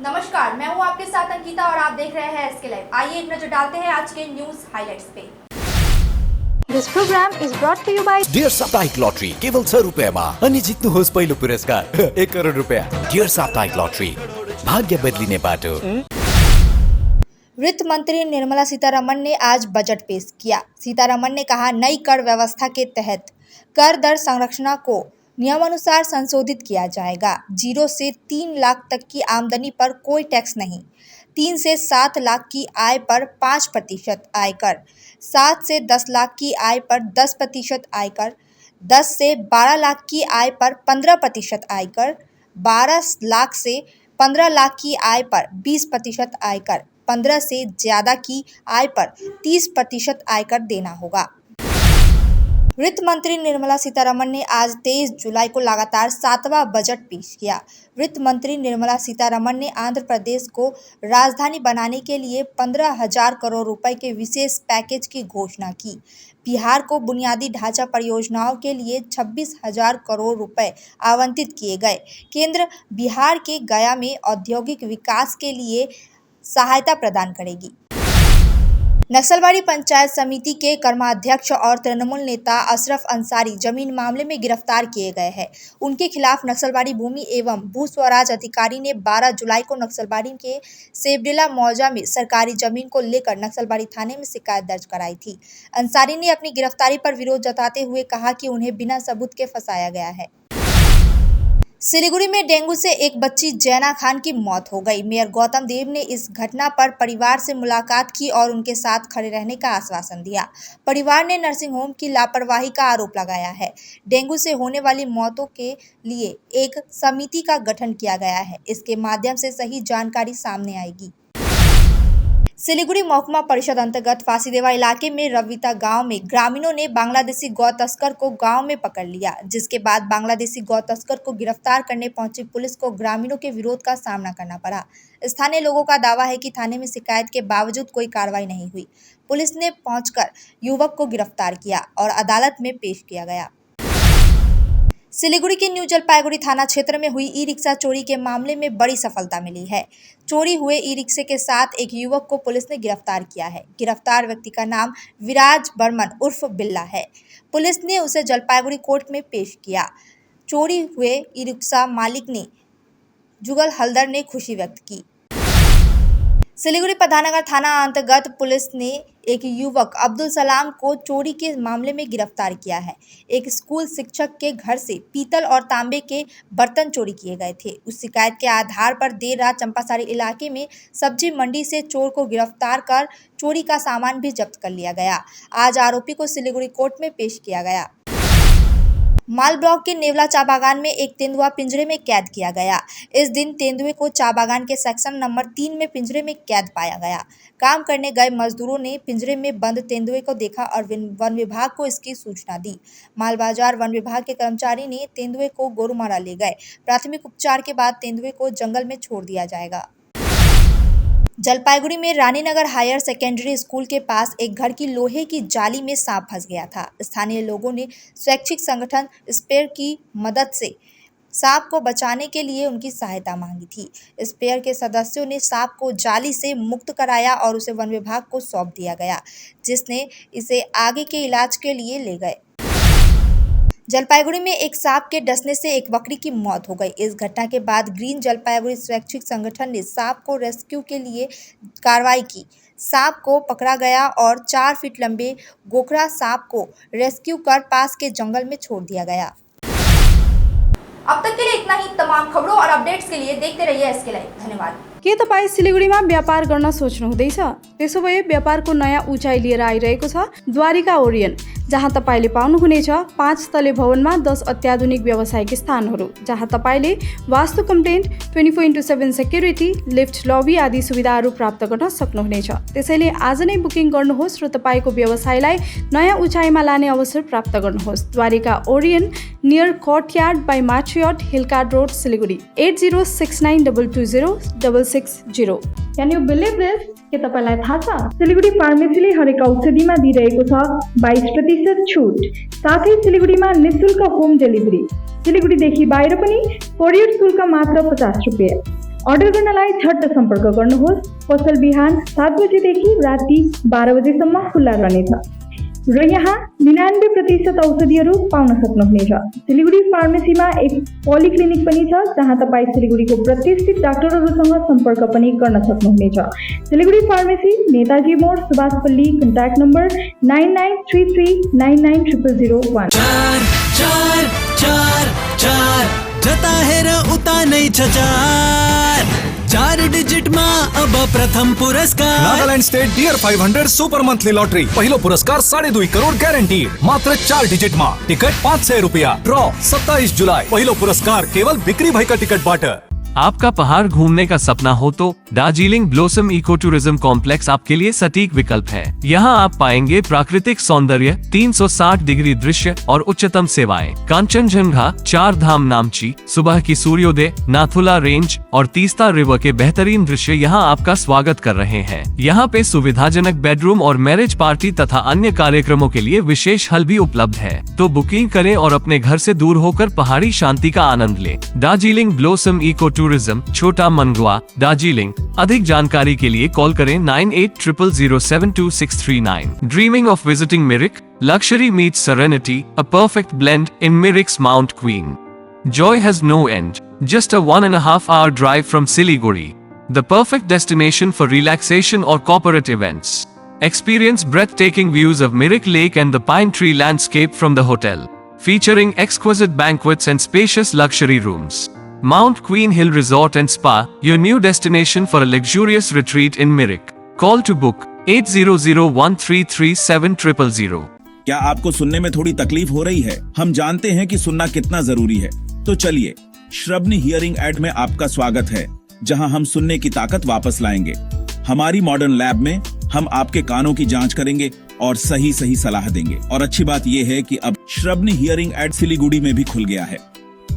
नमस्कार, मैं हूं आपके साथ अंकिता और आप देख रहे हैं एसके लाइव। आइए एक नजर डालते हैं आज के न्यूज हाइलाइट्स पे। This program is brought to you by dear साप्ताहिक लॉटरी केवल 100 रुपियाँमा अनि जित्नुहोस् पहिलो पुरस्कार 1 करोड रुपियाँ। डियर साप्ताहिक लॉटरी, भाग्य बदलिने बाटो। वित्त मंत्री निर्मला सीतारमण ने आज बजट पेश किया। सीतारमण ने कहा, नई कर व्यवस्था के तहत कर दर संरचना को नियमानुसार संशोधित किया जाएगा। 0 से 3 लाख तक की आमदनी पर कोई टैक्स नहीं। 3 से 7 लाख की आय पर 5% आयकर, 7 से 10 लाख की आय पर 10% आयकर, 10 से 12 लाख की आय पर 15% आयकर, 12 लाख से 15 लाख की आय पर 20% आयकर, 15 से ज़्यादा की आय पर 30% आयकर देना होगा। वित्त मंत्री निर्मला सीतारमण ने आज 23 जुलाई को लगातार 7वां बजट पेश किया। वित्त मंत्री निर्मला सीतारमण ने आंध्र प्रदेश को राजधानी बनाने के लिए 15,000 करोड़ रुपए के विशेष पैकेज की घोषणा की। बिहार को बुनियादी ढांचा परियोजनाओं के लिए 26,000 करोड़ रुपए आवंटित किए गए। केंद्र बिहार के गया में औद्योगिक विकास के लिए सहायता प्रदान करेगी। नक्सलबाड़ी पंचायत समिति के कर्माध्यक्ष और तृणमूल नेता अशरफ अंसारी जमीन मामले में गिरफ्तार किए गए हैं। उनके खिलाफ नक्सलबाड़ी भूमि एवं भू स्वराज अधिकारी ने 12 जुलाई को नक्सलबाड़ी के सेबडेला मौजा में सरकारी जमीन को लेकर नक्सलबाड़ी थाने में शिकायत दर्ज कराई थी। अंसारी ने अपनी गिरफ्तारी पर विरोध जताते हुए कहा कि उन्हें बिना सबूत के फंसाया गया है। सिलीगुड़ी में डेंगू से एक बच्ची जैना खान की मौत हो गई। मेयर गौतम देव ने इस घटना पर परिवार से मुलाकात की और उनके साथ खड़े रहने का आश्वासन दिया। परिवार ने नर्सिंग होम की लापरवाही का आरोप लगाया है। डेंगू से होने वाली मौतों के लिए एक समिति का गठन किया गया है। इसके माध्यम से सही जानकारी सामने आएगी। सिलीगुड़ी महकुमा परिषद अंतर्गत फांसीदेवा इलाके में रविता गांव में ग्रामीणों ने बांग्लादेशी गौ तस्कर को गांव में पकड़ लिया, जिसके बाद बांग्लादेशी गौ तस्कर को गिरफ्तार करने पहुंची पुलिस को ग्रामीणों के विरोध का सामना करना पड़ा। स्थानीय लोगों का दावा है कि थाने में शिकायत के बावजूद कोई कार्रवाई नहीं हुई। पुलिस ने पहुंचकर युवक को गिरफ्तार किया और अदालत में पेश किया गया। सिलीगुड़ी के न्यू जलपाईगुड़ी थाना क्षेत्र में हुई ई-रिक्शा चोरी के मामले में बड़ी सफलता मिली है। चोरी हुए ई-रिक्शे के साथ एक युवक को पुलिस ने गिरफ्तार किया है। गिरफ्तार व्यक्ति का नाम विराज बर्मन उर्फ बिल्ला है। पुलिस ने उसे जलपाईगुड़ी कोर्ट में पेश किया। चोरी हुए ई-रिक्शा मालिक ने जुगल हल्दर ने खुशी व्यक्त की। सिलीगुड़ी प्रधाननगर थाना अंतर्गत पुलिस ने एक युवक अब्दुल सलाम को चोरी के मामले में गिरफ्तार किया है। एक स्कूल शिक्षक के घर से पीतल और तांबे के बर्तन चोरी किए गए थे। उस शिकायत के आधार पर देर रात चंपासारी इलाके में सब्जी मंडी से चोर को गिरफ्तार कर चोरी का सामान भी जब्त कर लिया गया। आज आरोपी को सिलीगुड़ी कोर्ट में पेश किया गया। माल ब्लॉक के नेवला चा बागान में एक तेंदुआ पिंजरे में कैद किया गया। इस दिन तेंदुए को चा बागान के सेक्शन नंबर 3 में पिंजरे में कैद पाया गया। काम करने गए मजदूरों ने पिंजरे में बंद तेंदुए को देखा और वन विभाग को इसकी सूचना दी। मालबाजार वन विभाग के कर्मचारी ने तेंदुए को गोरुमारा ले गए। प्राथमिक उपचार के बाद तेंदुए को जंगल में छोड़ दिया जाएगा। जलपाईगुड़ी में रानीनगर हायर सेकेंडरी स्कूल के पास एक घर की लोहे की जाली में सांप फंस गया था। स्थानीय लोगों ने स्वैच्छिक संगठन स्पेयर की मदद से सांप को बचाने के लिए उनकी सहायता मांगी थी। स्पेयर के सदस्यों ने सांप को जाली से मुक्त कराया और उसे वन विभाग को सौंप दिया गया, जिसने इसे आगे के इलाज के लिए ले गए। जलपाईगुड़ी में एक सांप के डसने से एक बकरी की मौत हो गई। इस घटना के बाद ग्रीन जलपाईगुड़ी स्वैच्छिक संगठन ने सांप को रेस्क्यू के लिए कार्रवाई की। सांप को पकड़ा गया और 4 फीट लंबे गोखरा सांप को रेस्क्यू कर पास के जंगल में छोड़ दिया गया। अब तक के लिए इतना ही। तमाम खबरों और अपडेट्स के लिए देखते रहिए एसके लाइव। धन्यवाद। के तपाईँ सिलीगुडीमा व्यापार गर्न सोच्नुहुँदैछ? त्यसोभए व्यापारको नयाँ उचाइ लिएर आइरहेको छ द्वारिका ओरियन, जहाँ तपाईले पाउनुहुनेछ 5 तले भवनमा 10 अत्याधुनिक व्यावसायिक स्थानहरू, जहाँ तपाईले वास्तु कम्प्लेन्ट, 24/7 सेक्युरिटी, लिफ्ट, लबी आदि सुविधाहरू प्राप्त गर्न सक्नुहुनेछ। त्यसैले आज नै बुकिङ गर्नुहोस् र तपाईको व्यवसायलाई नयाँ उचाइमा लाने अवसर प्राप्त गर्नुहोस्। Dwarika Orion, near Courtyard by Marriott, Hill Cart Road, Siliguri. 8069220660। Can you believe this? के तपाईलाई थाहा छ सिलीगुडी फार्मेसीले हरेक औषधिमा दिइरहेको छ 22% छुट। साथै सिलीगुडीमा निःशुल्क होम डेलिभरी। सिलीगुडीदेखि बाहिर पनि कोरियर शुल्क मात्र 50 रुपैयाँ। अर्डर गर्नलाई झट्ट सम्पर्क गर्नुहोस्। पसल बिहान 7 बजेदेखि राति 12 बजेसम्म खुल्ला रहनेछ र यहाँ 99% औषधिहरू पाउन सक्नुहुनेछ। सिलिगुडी फार्मेसीमा एक पोलिक्लिनिक पनि छ जहाँ तपाईँ सिलिगुडीको प्रतिष्ठित डाक्टरहरूसँग सम्पर्क पनि गर्न सक्नुहुनेछ। Siliguri pharmacy, Netaji mode, Subhashpalli. Contact number 9933990001। जता हेर उता नै छ चार डिजिट मा अब प्रथम पुरस्कार। Nagaland state dear 500 super monthly lottery पहिलो पुरस्कार 2.5 करोड़ ग्यारेंटी मात्र 4 डिजिट मा। टिकट 500 रुपया। ड्रॉ 27 जुलाई। पहिलो पुरस्कार केवल बिक्री भएका टिकटबाट। आपका पहाड़ घूमने का सपना हो तो Darjeeling blossom eco tourism complex आपके लिए सटीक विकल्प है। यहाँ आप पाएंगे प्राकृतिक सौंदर्य, 360 डिग्री दृश्य और उच्चतम सेवाएं। कांचनजंगा, 4 धाम नामची, सुबह की सूर्योदय, नाथुला रेंज और तीस्ता रिवर के बेहतरीन दृश्य यहाँ आपका स्वागत कर रहे हैं। यहाँ पे सुविधाजनक बेडरूम और मैरिज पार्टी तथा अन्य कार्यक्रमों के लिए विशेष हल भी उपलब्ध है। तो बुकिंग करें और अपने घर से दूर होकर पहाड़ी शांति का आनंद लें। दार्जिलिंग ब्लोसम इको टूरिज्म, छोटा मनगुआ, दार्जिलिंग। अधिक जानकारी के लिए कॉल करें 9800072639। Dreaming of visiting Mirik? Luxury meets serenity, a perfect blend in Mirik's Mount Queen. Joy has no end. Just a 1.5 hour drive from Siliguri. The perfect destination for relaxation or corporate events. Experience breathtaking views of Mirik Lake and the pine tree landscape from the hotel, featuring exquisite banquets and spacious luxury rooms. Mount Queen Hill Resort and Spa, your new destination for a luxurious retreat in Mirik. Call to book 8001337000. क्या आपको सुनने में थोड़ी तकलीफ हो रही है? हम जानते हैं कि सुनना कितना जरूरी है। तो चलिए, श्रवणी हियरिंग एड में आपका स्वागत है, जहां हम सुनने की ताकत वापस लाएंगे। हमारी मॉडर्न लैब में हम आपके कानों की जांच करेंगे और सही सलाह देंगे। और अच्छी बात यह है कि अब श्रवणी हियरिंग एड सिलीगुड़ी में भी खुल गया है।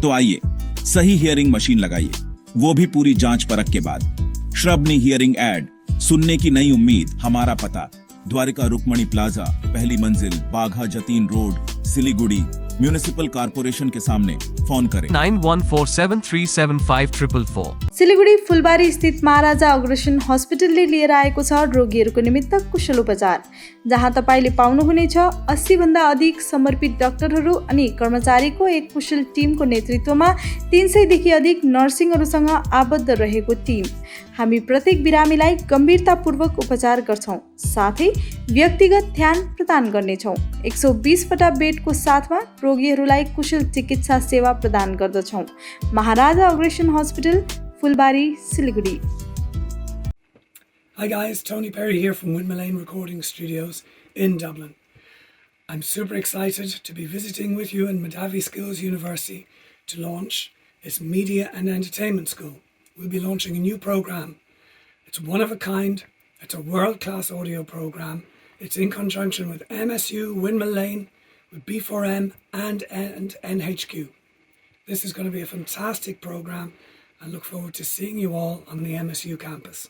तो आइए, सही हियरिंग मशीन लगाइए, वो भी पूरी जांच परख के बाद। श्रवणी हियरिंग एड, सुनने की नई उम्मीद। हमारा पता: द्वारिका रुक्मणी प्लाजा, पहली मंजिल, Bagha Jatin Road, Siliguri, Municipal Corporation के सामने। फोन करें 9147375444। सिलिगुडी फुलबारी स्थित महाराजा अग्रसेन हस्पिटलले लिएर आएको छ रोगीहरूको निमित्त कुशल उपचार, जहाँ तपाईँले पाउनुहुनेछ 80 भन्दा अधिक समर्पित डाक्टरहरू अनि कर्मचारीको एक कुशल टिमको नेतृत्वमा 300 देखि अधिक नर्सिङहरूसँग आबद्ध रहेको टिम। हामी प्रत्येक बिरामीलाई गम्भीरतापूर्वक उपचार गर्छौं, साथै व्यक्तिगत ध्यान प्रदान गर्नेछौं। 120 वटा बेडको साथमा रोगीहरूलाई कुशल चिकित्सा सेवा प्रदान गर्दछौं। Maharaja Agrasen hospital, Phulbari, Siliguri. Hi guys, Tony Perry here from Windmill Lane Recording Studios in Dublin. I'm super excited to be visiting with you in Madavi Skills University to launch its Media and Entertainment School. We'll be launching a new program. It's one of a kind, it's a world-class audio program. It's in conjunction with MSU, Windmill Lane, with B4M and NHQ. This is going to be a fantastic program. I look forward to seeing you all on the MSU campus.